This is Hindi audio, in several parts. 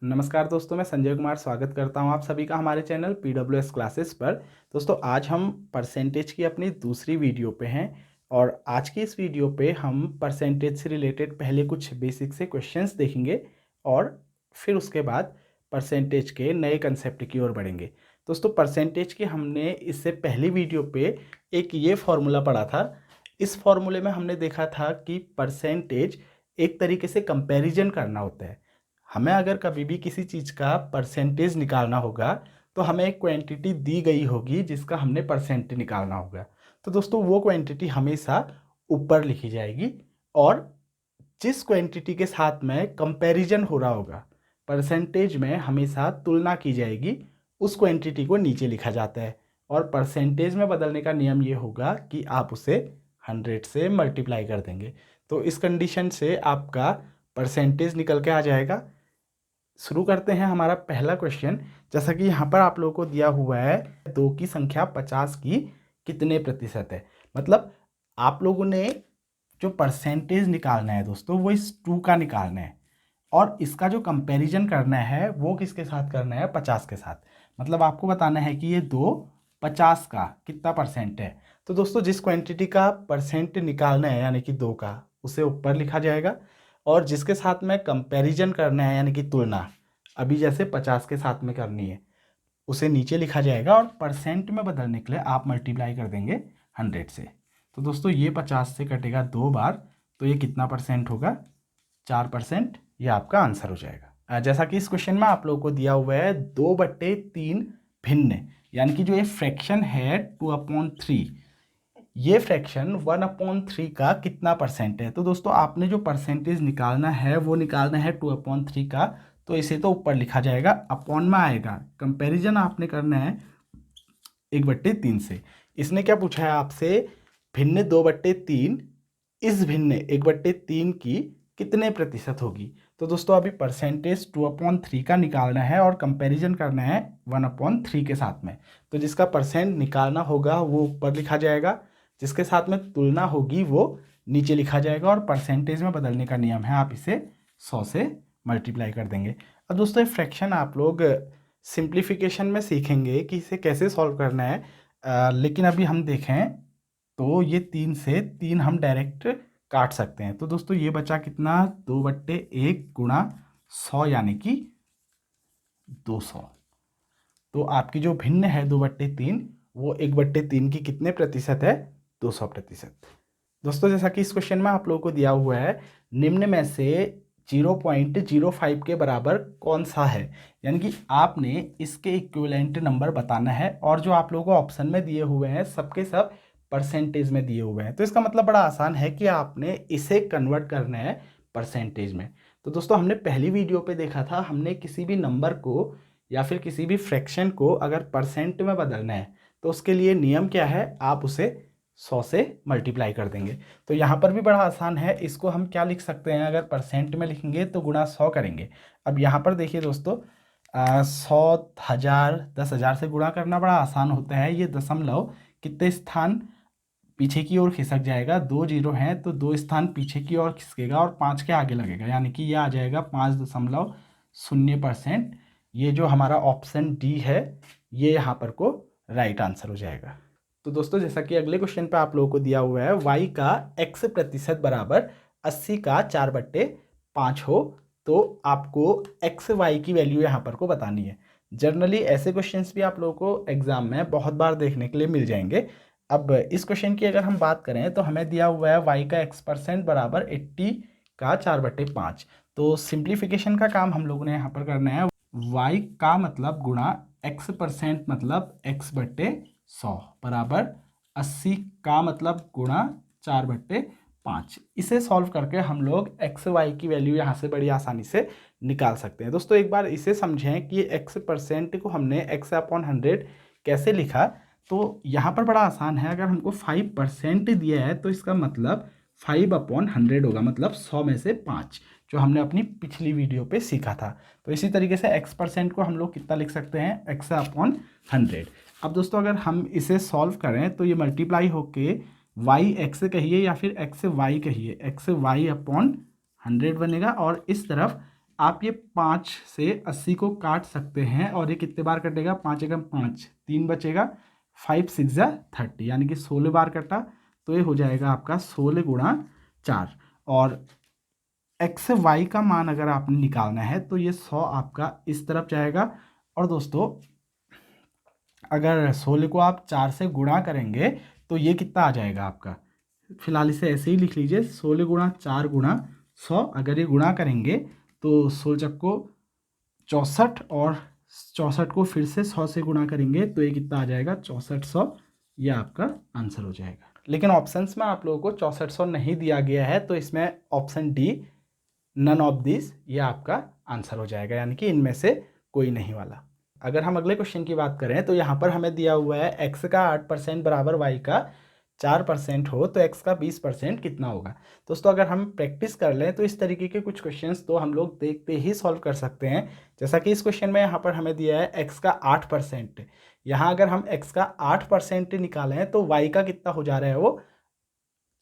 नमस्कार दोस्तों, मैं संजय कुमार स्वागत करता हूं आप सभी का हमारे चैनल PWS क्लासेस पर। दोस्तों आज हम परसेंटेज की अपनी दूसरी वीडियो पे हैं और आज की इस वीडियो पे हम परसेंटेज से रिलेटेड पहले कुछ बेसिक से क्वेश्चंस देखेंगे और फिर उसके बाद परसेंटेज के नए कंसेप्ट की ओर बढ़ेंगे। दोस्तों परसेंटेज की हमने इससे पहली वीडियो पे एक ये फॉर्मूला पढ़ा था। इस फॉर्मूले में हमने देखा था कि परसेंटेज एक तरीके से कंपैरिजन करना होता है। हमें अगर कभी भी किसी चीज़ का परसेंटेज निकालना होगा तो हमें एक क्वांटिटी दी गई होगी जिसका हमने परसेंट निकालना होगा। तो दोस्तों वो क्वांटिटी हमेशा ऊपर लिखी जाएगी और जिस क्वांटिटी के साथ में कंपैरिजन हो रहा होगा परसेंटेज में हमेशा तुलना की जाएगी, उस क्वांटिटी को नीचे लिखा जाता है। और परसेंटेज में बदलने का नियम ये होगा कि आप उसे 100 से मल्टीप्लाई कर देंगे। तो इस कंडीशन से आपका परसेंटेज निकल के आ जाएगा। शुरू करते हैं हमारा पहला क्वेश्चन। जैसा कि यहाँ पर आप लोगों को दिया हुआ है 2 की संख्या 50 की कितने प्रतिशत है। मतलब आप लोगों ने जो परसेंटेज निकालना है दोस्तों वो इस 2 का निकालना है और इसका जो कंपैरिजन करना है वो किसके साथ करना है, 50 के साथ। मतलब आपको बताना है कि ये 2 50 का कितना परसेंट है। तो दोस्तों जिस क्वांटिटी का परसेंट निकालना है यानी कि 2 का, उसे ऊपर लिखा जाएगा और जिसके साथ में कंपैरिजन करना है यानी कि तुलना अभी जैसे 50 के साथ में करनी है उसे नीचे लिखा जाएगा और परसेंट में बदलने के लिए आप मल्टीप्लाई कर देंगे 100 से। तो दोस्तों ये 50 से कटेगा 2 बार, तो ये कितना परसेंट होगा, 4%। ये आपका आंसर हो जाएगा। जैसा कि इस क्वेश्चन में आप लोगों को दिया हुआ है 2/3 भिन्न, यानी कि जो ये फ्रैक्शन है 2/3, ये फ्रैक्शन 1/3 का कितना परसेंट है। तो दोस्तों आपने जो परसेंटेज निकालना है वो निकालना है 2/3 का, तो इसे तो ऊपर लिखा जाएगा, अपॉन में आएगा। कंपैरिजन आपने करना है 1/3 से। इसने क्या पूछा है आपसे, भिन्न 2/3 इस भिन्न 1/3 की कितने प्रतिशत होगी। तो दोस्तों अभी परसेंटेज 2/3 का निकालना है और कंपैरिजन करना है 1/3 के साथ में। तो जिसका परसेंट निकालना होगा वो ऊपर लिखा जाएगा, जिसके साथ में तुलना होगी वो नीचे लिखा जाएगा और परसेंटेज में बदलने का नियम है, आप इसे 100 से मल्टीप्लाई कर देंगे। अब दोस्तों ये फ्रैक्शन आप लोग सिंप्लीफिकेशन में सीखेंगे कि इसे कैसे सॉल्व करना है। लेकिन अभी हम देखें तो ये 3 से 3 हम डायरेक्ट काट सकते हैं। तो दोस्तों ये बचा कितना, 2/1 गुणा 100 यानी कि 200। तो आपकी जो भिन्न है 2/3 वो 1/3 की कितने प्रतिशत है, 200%। दोस्तों जैसा कि इस क्वेश्चन में आप लोगों को दिया हुआ है, निम्न में से 0.05 के बराबर कौन सा है। यानी कि आपने इसके इक्विवेलेंट नंबर बताना है और जो आप लोगों को ऑप्शन में दिए हुए हैं सबके सब परसेंटेज में दिए हुए हैं। तो इसका मतलब बड़ा आसान है कि आपने इसे कन्वर्ट करना है परसेंटेज में। तो दोस्तों हमने पहली वीडियो पे देखा था, हमने किसी भी नंबर को या फिर किसी भी फ्रैक्शन को अगर परसेंट में बदलना है तो उसके लिए नियम क्या है, आप उसे 100 से मल्टीप्लाई कर देंगे। तो यहाँ पर भी बड़ा आसान है, इसको हम क्या लिख सकते हैं, अगर परसेंट में लिखेंगे तो गुणा 100 करेंगे। अब यहाँ पर देखिए दोस्तों 100, 1000, 10,000 से गुणा करना बड़ा आसान होता है। ये दशमलव कितने स्थान पीछे की ओर खिसक जाएगा, 2 जीरो हैं तो 2 स्थान पीछे की ओर खिसकेगा और 5 के आगे लगेगा, यानी कि ये आ जाएगा 5.0%। ये जो हमारा ऑप्शन डी है ये यहाँ पर को राइट आंसर हो जाएगा। तो दोस्तों जैसा कि अगले क्वेश्चन पे आप लोगों को दिया हुआ है, y का x प्रतिशत बराबर 80 का 4/5 हो तो आपको x y की वैल्यू यहाँ पर को बतानी है। जनरली ऐसे क्वेश्चंस भी आप लोगों को एग्जाम में बहुत बार देखने के लिए मिल जाएंगे। अब इस क्वेश्चन की अगर हम बात करें तो हमें दिया हुआ है y का x% बराबर 80 का 4/5। तो सिंप्लीफिकेशन का काम हम लोगों ने यहाँ पर करना है, y का मतलब गुणा x% मतलब x/100 बराबर 80 का मतलब गुणा 4/5। इसे सॉल्व करके हम लोग एक्स वाई की वैल्यू यहाँ से बड़ी आसानी से निकाल सकते हैं। दोस्तों एक बार इसे समझें कि x% को हमने x/100 कैसे लिखा। तो यहाँ पर बड़ा आसान है, अगर हमको 5% दिया है तो इसका मतलब 5/100 होगा, मतलब 100 में से 5, जो हमने अपनी पिछली वीडियो पे सीखा था। तो इसी तरीके से x% को हम लोग कितना लिख सकते हैं, x/100। अब दोस्तों अगर हम इसे सॉल्व करें तो ये मल्टीप्लाई होके वाई एक्स कहिए या फिर एक्स वाई कहिए, XY/100 बनेगा और इस तरफ आप ये 5 से 80 को काट सकते हैं और ये कितने बार कटेगा, 5 एकम 5, 3 बचेगा, 5 6 जा 30, यानी कि 16 बार कटा। तो ये हो जाएगा आपका 16 गुणा 4। और एक्स वाई का मान अगर आपने निकालना है तो ये 100 आपका इस तरफ जाएगा। और दोस्तों अगर 16 को आप 4 से गुणा करेंगे तो ये कितना आ जाएगा आपका, फिलहाल इसे ऐसे ही लिख लीजिए, 16 गुणा 4 गुणा 100। अगर ये गुणा करेंगे तो 16 चक्को 64, और 64 को फिर से 100 से गुणा करेंगे तो ये कितना आ जाएगा, 6400। ये आपका आंसर हो जाएगा। लेकिन ऑप्शंस में आप लोगों को 6400 नहीं दिया गया है, तो इसमें option D, none of this, ये आपका आंसर हो जाएगा, यानी कि इनमें से कोई नहीं वाला। अगर हम अगले क्वेश्चन की बात करें तो यहाँ पर हमें दिया हुआ है एक्स का 8% बराबर वाई का 4% हो तो एक्स का 20% कितना होगा। दोस्तों अगर हम प्रैक्टिस कर लें तो इस तरीके के कुछ क्वेश्चंस तो हम लोग देखते ही सॉल्व कर सकते हैं। जैसा कि इस क्वेश्चन में यहाँ पर हमें दिया है एक्स का 8%। यहाँ अगर हम एक्स का 8% निकालें तो वाई का कितना हो जा रहा है, वो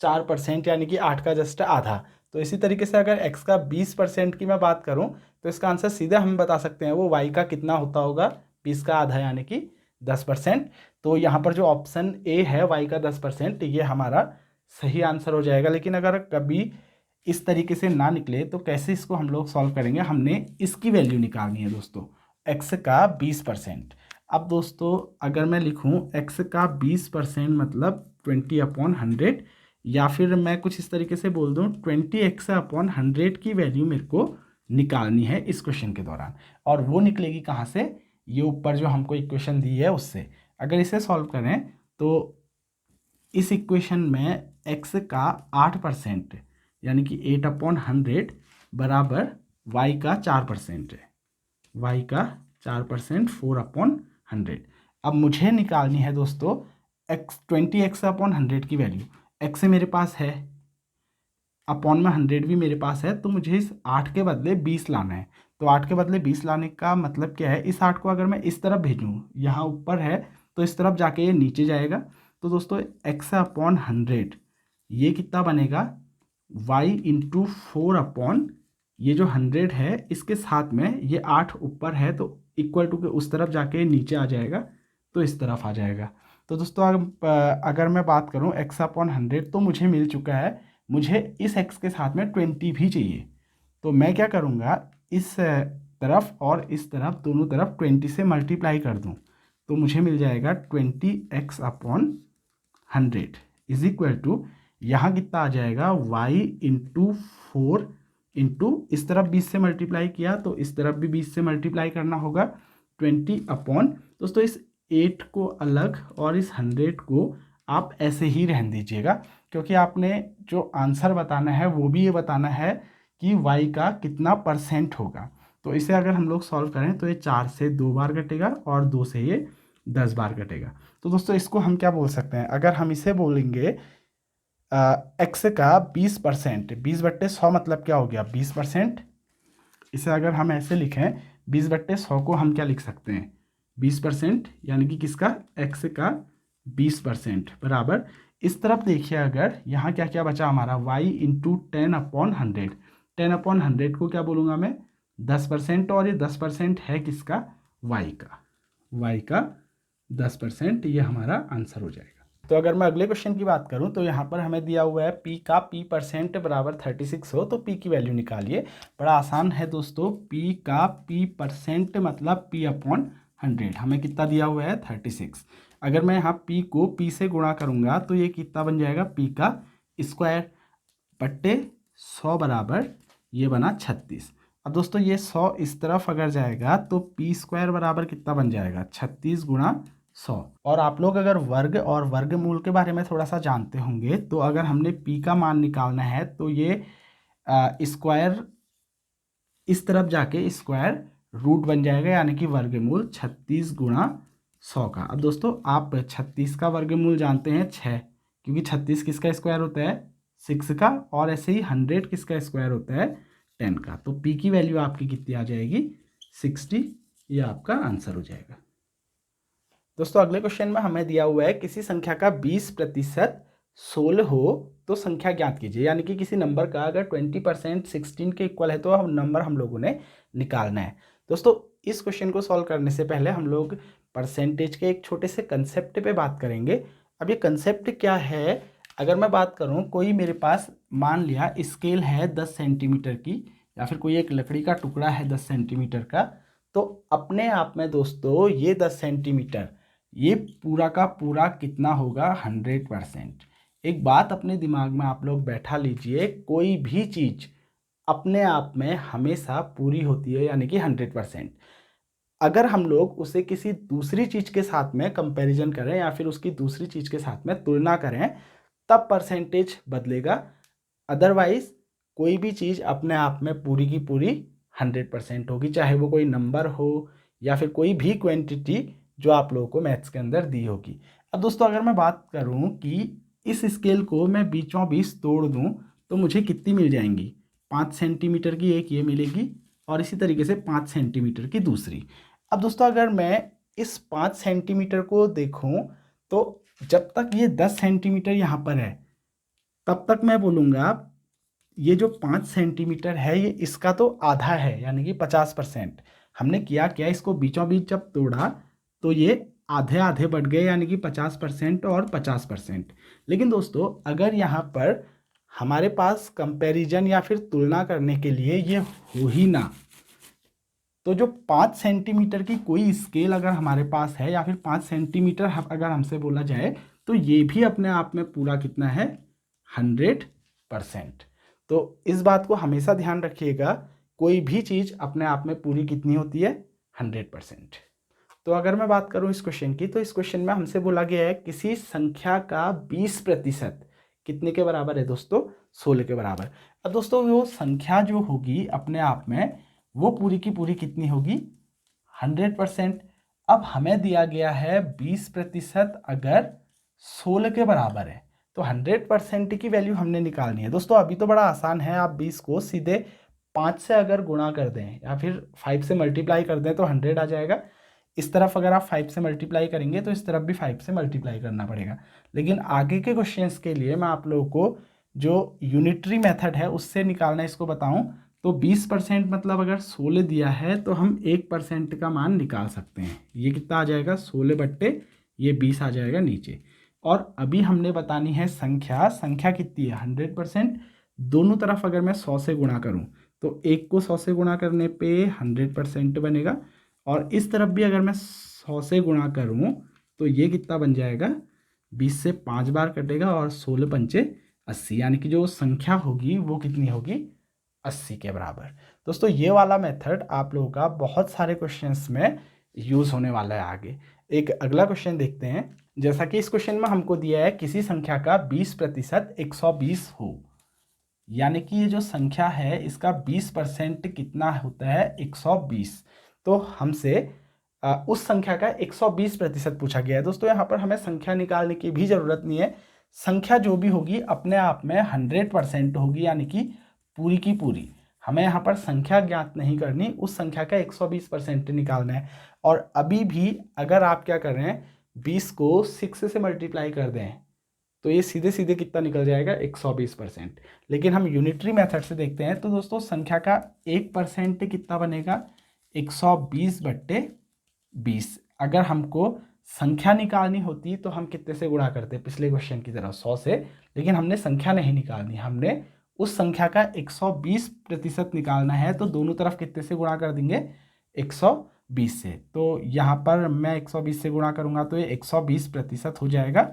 4%, यानी कि 8 का जस्ट आधा। तो इसी तरीके से अगर x का 20% की मैं बात करूं तो इसका आंसर सीधे हम बता सकते हैं, वो y का कितना होता होगा, 20 का आधा यानी कि 10%। तो यहाँ पर जो ऑप्शन ए है y का 10%, ये हमारा सही आंसर हो जाएगा। लेकिन अगर कभी इस तरीके से ना निकले तो कैसे इसको हम लोग सॉल्व करेंगे, हमने इसकी वैल्यू निकालनी है दोस्तों, x का 20%। अब दोस्तों अगर मैं लिखूँ x का 20% मतलब 20/100, या फिर मैं कुछ इस तरीके से बोल दूं 20x/100 की वैल्यू मेरे को निकालनी है इस क्वेश्चन के दौरान। और वो निकलेगी कहाँ से, ये ऊपर जो हमको इक्वेशन दी है उससे। अगर इसे सॉल्व करें तो इस इक्वेशन में x का 8% यानी कि 8/100 बराबर y का 4% है, y का 4% 4/100। अब मुझे निकालनी है दोस्तों x 20x/100 की वैल्यू। x मेरे पास है, अपॉन में 100 भी मेरे पास है, तो मुझे इस 8 के बदले 20 लाना है। तो 8 के बदले 20 लाने का मतलब क्या है, इस 8 को अगर मैं इस तरफ भेजूँ, यहाँ ऊपर है तो इस तरफ जाके ये नीचे जाएगा। तो दोस्तों x/100 ये कितना बनेगा, y इंटू 4 ये जो 100 है इसके साथ में ये 8 ऊपर है तो इक्वल टू के उस तरफ जाके नीचे आ जाएगा, तो इस तरफ आ जाएगा। तो दोस्तों अगर मैं बात करूं x/100 तो मुझे मिल चुका है, मुझे इस x के साथ में 20 भी चाहिए। तो मैं क्या करूंगा, इस तरफ और इस तरफ दोनों तरफ 20 से मल्टीप्लाई कर दूं तो मुझे मिल जाएगा 20x/100 इज इक्वल टू, यहाँ कितना आ जाएगा, y इंटू 4 इंटू इस तरफ 20 से मल्टीप्लाई किया तो इस तरफ भी 20 से मल्टीप्लाई करना होगा 20 दोस्तों इस 8 को अलग और इस 100 को आप ऐसे ही रहने दीजिएगा, क्योंकि आपने जो आंसर बताना है वो भी ये बताना है कि y का कितना परसेंट होगा। तो इसे अगर हम लोग सॉल्व करें तो ये 4 से 2 बार कटेगा और 2 से ये 10 बार कटेगा। तो दोस्तों इसको हम क्या बोल सकते हैं, अगर हम इसे बोलेंगे x का 20%, 20/100 मतलब क्या हो गया, 20%। इसे अगर हम ऐसे लिखें 20/100 को हम क्या लिख सकते हैं, 20%, यानी कि किसका, x का 20% बराबर, इस तरफ देखिए अगर यहाँ क्या क्या बचा हमारा, y इंटू 10/100। 10/100 को क्या बोलूँगा मैं, 10%, और ये 10% है किसका, y का 10%, ये हमारा आंसर हो जाएगा। तो अगर मैं अगले क्वेश्चन की बात करूं तो यहाँ पर हमें दिया हुआ है p का p% बराबर 36 हो तो p की वैल्यू निकालिए। बड़ा आसान है दोस्तों, p का p% मतलब p/100, हमें कितना दिया हुआ है 36। अगर मैं यहाँ p को p से गुणा करूँगा तो ये कितना बन जाएगा, p का स्क्वायर बट्टे 100 बराबर ये बना 36। अब दोस्तों ये 100 इस तरफ अगर जाएगा तो p² बराबर कितना बन जाएगा, 36 गुणा 100। और आप लोग अगर वर्ग और वर्गमूल के बारे में थोड़ा सा जानते होंगे तो अगर हमने p का मान निकालना है तो ये स्क्वायर इस तरफ जाके स्क्वायर रूट बन जाएगा, यानी कि वर्गमूल 36 गुणा 100 का। अब दोस्तों आप 36 का वर्गमूल जानते हैं 6, क्योंकि 36 किसका स्क्वायर होता है, 6 का, और ऐसे ही 100 किसका स्क्वायर होता है, 10 का। तो p की वैल्यू आपकी कितनी आ जाएगी, 60, ये आपका आंसर हो जाएगा। दोस्तों अगले क्वेश्चन में हमें दिया हुआ है किसी संख्या का 20% 16 हो तो संख्या ज्ञात कीजिए, यानी कि किसी नंबर का अगर 20% 16 के इक्वल है तो हम नंबर हम लोगों ने निकालना है। दोस्तों इस क्वेश्चन को सॉल्व करने से पहले हम लोग परसेंटेज के एक छोटे से कंसेप्ट पे बात करेंगे। अब ये कंसेप्ट क्या है, अगर मैं बात करूँ, कोई मेरे पास मान लिया स्केल है 10 सेंटीमीटर की, या फिर कोई एक लकड़ी का टुकड़ा है 10 सेंटीमीटर का, तो अपने आप में दोस्तों ये 10 सेंटीमीटर ये पूरा का पूरा कितना होगा, 100%। एक बात अपने दिमाग में आप लोग बैठा लीजिए, कोई भी चीज़ अपने आप में हमेशा पूरी होती है, यानी कि 100%। अगर हम लोग उसे किसी दूसरी चीज़ के साथ में कंपैरिजन करें या फिर उसकी दूसरी चीज़ के साथ में तुलना करें, तब परसेंटेज बदलेगा। अदरवाइज कोई भी चीज़ अपने आप में पूरी की पूरी 100% होगी, चाहे वो कोई नंबर हो या फिर कोई भी क्वांटिटी जो आप लोगों को मैथ्स के अंदर दी होगी। अब दोस्तों अगर मैं बात करूं कि इस स्केल को मैं बीचों बीच तोड़ दूं तो मुझे कितनी मिल जाएंगी, 5 सेंटीमीटर की एक ये मिलेगी और इसी तरीके से 5 सेंटीमीटर की दूसरी। अब दोस्तों अगर मैं इस 5 सेंटीमीटर को देखूं तो जब तक ये 10 सेंटीमीटर यहाँ पर है तब तक मैं बोलूँगा ये जो 5 सेंटीमीटर है ये इसका तो आधा है, यानी कि 50%। हमने किया क्या, इसको बीचों बीच जब तोड़ा तो ये आधे आधे बढ़ गए, यानी कि 50% और 50%। लेकिन दोस्तों अगर यहाँ पर हमारे पास कंपैरिजन या फिर तुलना करने के लिए ये हो ही ना, तो जो 5 सेंटीमीटर की कोई स्केल अगर हमारे पास है या फिर 5 सेंटीमीटर अगर हमसे बोला जाए तो ये भी अपने आप में पूरा कितना है, 100%। तो इस बात को हमेशा ध्यान रखिएगा, कोई भी चीज़ अपने आप में पूरी कितनी होती है, 100%। तो अगर मैं बात करूं इस क्वेश्चन की, तो इस क्वेश्चन में हमसे बोला गया है किसी संख्या का 20% कितने के बराबर है दोस्तों, 16 के बराबर। अब दोस्तों वो संख्या जो होगी अपने आप में वो पूरी की पूरी कितनी होगी, 100%। अब हमें दिया गया है 20% अगर 16 के बराबर है तो 100% की वैल्यू हमने निकालनी है। दोस्तों अभी तो बड़ा आसान है, आप 20 को सीधे 5 से अगर गुणा कर दें या फिर 5 से मल्टीप्लाई कर दें तो 100 आ जाएगा। इस तरफ अगर आप 5 से मल्टीप्लाई करेंगे तो इस तरफ भी 5 से मल्टीप्लाई करना पड़ेगा। लेकिन आगे के क्वेश्चंस के लिए मैं आप लोगों को जो यूनिटरी मेथड है उससे निकालना इसको बताऊं तो 20% मतलब अगर 16 दिया है तो हम 1% का मान निकाल सकते हैं। ये कितना आ जाएगा, 16 बट्टे ये 20 आ जाएगा नीचे। और अभी हमने बतानी है संख्या, संख्या कितनी है, 100%। दोनों तरफ अगर मैं 100 से गुणा करूं तो 1 को 100 से गुणा करने पे 100% बनेगा, और इस तरफ भी अगर मैं 100 से गुणा करूं तो ये कितना बन जाएगा, 20 से 5 बार कटेगा और 16 पंचे 80, यानी कि जो संख्या होगी वो कितनी होगी, 80 के बराबर। दोस्तों ये वाला मेथड आप लोगों का बहुत सारे क्वेश्चंस में यूज़ होने वाला है आगे। एक अगला क्वेश्चन देखते हैं। जैसा कि इस क्वेश्चन में हमको दिया है किसी संख्या का 20% 120 हो, यानी कि ये जो संख्या है इसका 20% कितना होता है, 120। तो हमसे उस संख्या का 120% पूछा गया है। दोस्तों यहाँ पर हमें संख्या निकालने की भी ज़रूरत नहीं है, संख्या जो भी होगी अपने आप में 100% होगी, यानी कि पूरी की पूरी। हमें यहाँ पर संख्या ज्ञात नहीं करनी, उस संख्या का 120% निकालना है। और अभी भी अगर आप क्या कर रहे हैं, 20 को 6 से मल्टीप्लाई कर दें तो ये सीधे सीधे कितना निकल जाएगा, 120%। लेकिन हम यूनिटरी मेथड से देखते हैं तो दोस्तों संख्या का 1% कितना बनेगा, 120 बट्टे 20। अगर हमको संख्या निकालनी होती तो हम कितने से गुणा करते, पिछले क्वेश्चन की तरह 100 से, लेकिन हमने संख्या नहीं निकालनी, हमने उस संख्या का 120% निकालना है। तो दोनों तरफ कितने से गुणा कर देंगे, 120 से। तो यहाँ पर मैं 120 से गुणा करूँगा तो ये 120% हो जाएगा,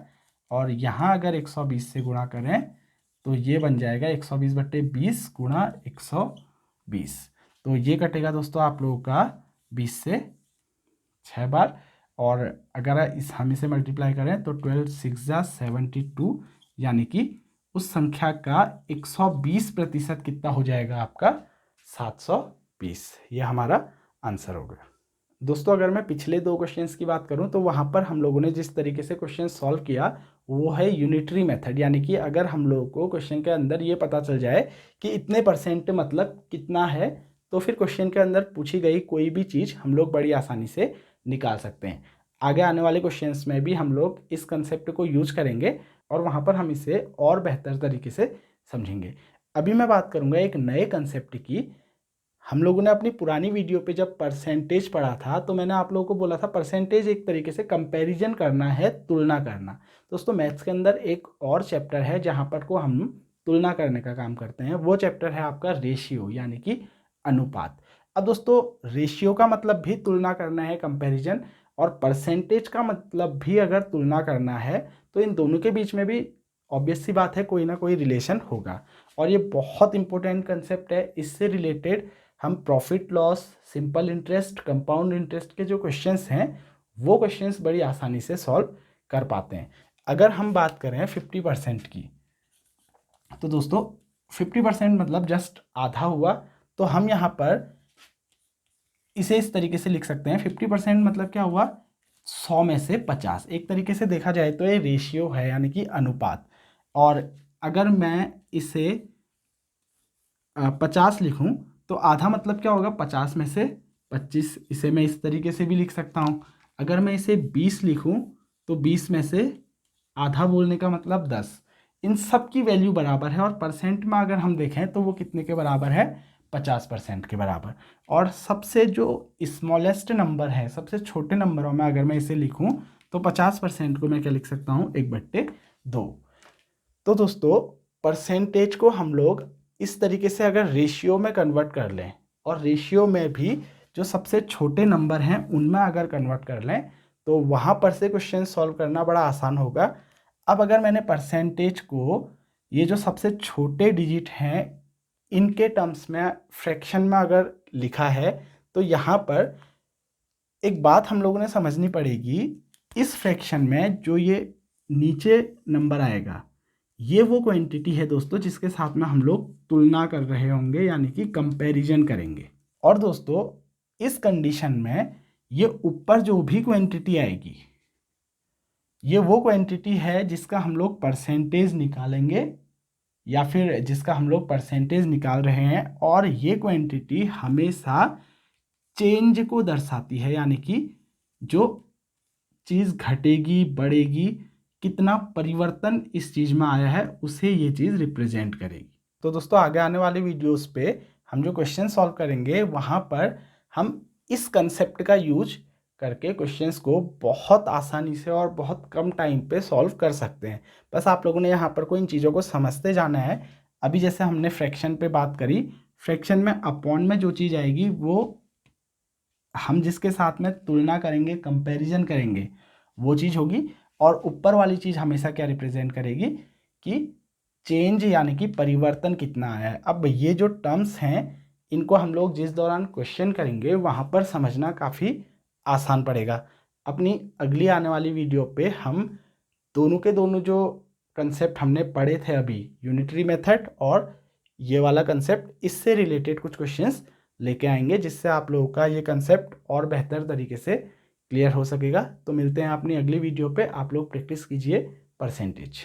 और यहाँ अगर 120 से गुणा करें तो ये बन जाएगा 120 बट्टे 20 गुणा 120। तो ये कटेगा दोस्तों आप लोगों का 20 से 6 बार, और अगर इस हम इसे मल्टीप्लाई करें तो 12 6 जा 72, यानी कि उस संख्या का 120% कितना हो जाएगा आपका, 720। ये हमारा आंसर हो गया। दोस्तों अगर मैं पिछले 2 क्वेश्चंस की बात करूं तो वहां पर हम लोगों ने जिस तरीके से क्वेश्चन सॉल्व किया वो है यूनिटरी मेथड, यानी कि अगर हम लोगों को क्वेश्चन के अंदर ये पता चल जाए कि इतने % मतलब कितना है, तो फिर क्वेश्चन के अंदर पूछी गई कोई भी चीज़ हम लोग बड़ी आसानी से निकाल सकते हैं। आगे आने वाले क्वेश्चंस में भी हम लोग इस कंसेप्ट को यूज करेंगे और वहाँ पर हम इसे और बेहतर तरीके से समझेंगे। अभी मैं बात करूँगा एक नए कंसेप्ट की। हम लोगों ने अपनी पुरानी वीडियो पे जब परसेंटेज पढ़ा था तो मैंने आप लोगों को बोला था परसेंटेज एक तरीके से कंपैरिजन करना है, तुलना करना। दोस्तों मैथ्स के अंदर एक और चैप्टर है जहाँ पर को हम तुलना करने का काम करते हैं, वो चैप्टर है आपका रेशियो यानी कि अनुपात। अब दोस्तों रेशियो का मतलब भी तुलना करना है, कंपैरिजन, और परसेंटेज का मतलब भी अगर तुलना करना है तो इन दोनों के बीच में भी ऑब्वियस सी बात है कोई ना कोई रिलेशन होगा। और ये बहुत इंपॉर्टेंट कंसेप्ट है। इससे रिलेटेड हम profit loss, simple interest, compound interest के जो क्वेश्चंस हैं वो क्वेश्चंस बड़ी आसानी से सॉल्व कर पाते हैं। अगर हम बात करें 50% की, तो दोस्तों 50% मतलब जस्ट आधा हुआ, तो हम यहाँ पर इसे इस तरीके से लिख सकते हैं। 50% मतलब क्या हुआ, 100 में से 50। एक तरीके से देखा जाए तो ये रेशियो है यानी कि अनुपात। और अगर मैं इसे 50 लिखूं तो आधा मतलब क्या होगा, 50 में से 25। इसे मैं इस तरीके से भी लिख सकता हूं। अगर मैं इसे 20 लिखूं तो 20 में से आधा बोलने का मतलब 10। इन सब की वैल्यू बराबर है और परसेंट में अगर हम देखें तो वो कितने के बराबर है, 50% के बराबर। और सबसे जो स्मॉलेस्ट नंबर है, सबसे छोटे नंबरों में अगर मैं इसे लिखूं तो 50% को मैं क्या लिख सकता हूं, 1/2। तो दोस्तों परसेंटेज को हम लोग इस तरीके से अगर रेशियो में कन्वर्ट कर लें, और रेशियो में भी जो सबसे छोटे नंबर हैं उनमें अगर कन्वर्ट कर लें तो वहाँ पर से क्वेश्चन सॉल्व करना बड़ा आसान होगा। अब अगर मैंने परसेंटेज को ये जो सबसे छोटे डिजिट हैं इनके टर्म्स में फ्रैक्शन में अगर लिखा है तो यहाँ पर एक बात हम लोगों ने समझनी पड़ेगी। इस फ्रैक्शन में जो ये नीचे नंबर आएगा ये वो क्वांटिटी है दोस्तों जिसके साथ में हम लोग तुलना कर रहे होंगे यानी कि कंपैरिजन करेंगे। और दोस्तों इस कंडीशन में ये ऊपर जो भी क्वांटिटी आएगी ये वो क्वांटिटी है जिसका हम लोग परसेंटेज निकालेंगे या फिर जिसका हम लोग परसेंटेज निकाल रहे हैं। और ये क्वांटिटी हमेशा चेंज को दर्शाती है यानी कि जो चीज़ घटेगी, बढ़ेगी, कितना परिवर्तन इस चीज़ में आया है उसे ये चीज़ रिप्रेजेंट करेगी। तो दोस्तों आगे आने वाले वीडियोस पे हम जो क्वेश्चन सॉल्व करेंगे वहाँ पर हम इस कंसेप्ट का यूज करके क्वेश्चंस को बहुत आसानी से और बहुत कम टाइम पे सॉल्व कर सकते हैं। बस आप लोगों ने यहाँ पर को इन चीज़ों को समझते जाना है। अभी जैसे हमने फ्रैक्शन पे बात करी, फ्रैक्शन में अपॉन में जो चीज़ आएगी वो हम जिसके साथ में तुलना करेंगे, कंपैरिजन करेंगे, वो चीज़ होगी। और ऊपर वाली चीज़ हमेशा क्या रिप्रेजेंट करेगी कि चेंज यानी कि परिवर्तन कितना आया है। अब ये जो टर्म्स हैं इनको हम लोग जिस दौरान क्वेश्चन करेंगे वहाँ पर समझना काफ़ी आसान पड़ेगा। अपनी अगली आने वाली वीडियो पे हम दोनों के दोनों जो कंसेप्ट हमने पढ़े थे अभी, यूनिटरी मेथड और ये वाला कंसेप्ट, इससे रिलेटेड कुछ क्वेश्चंस लेके आएंगे जिससे आप लोगों का ये कंसेप्ट और बेहतर तरीके से क्लियर हो सकेगा। तो मिलते हैं अपनी अगली वीडियो पे। आप लोग प्रैक्टिस कीजिए परसेंटेज।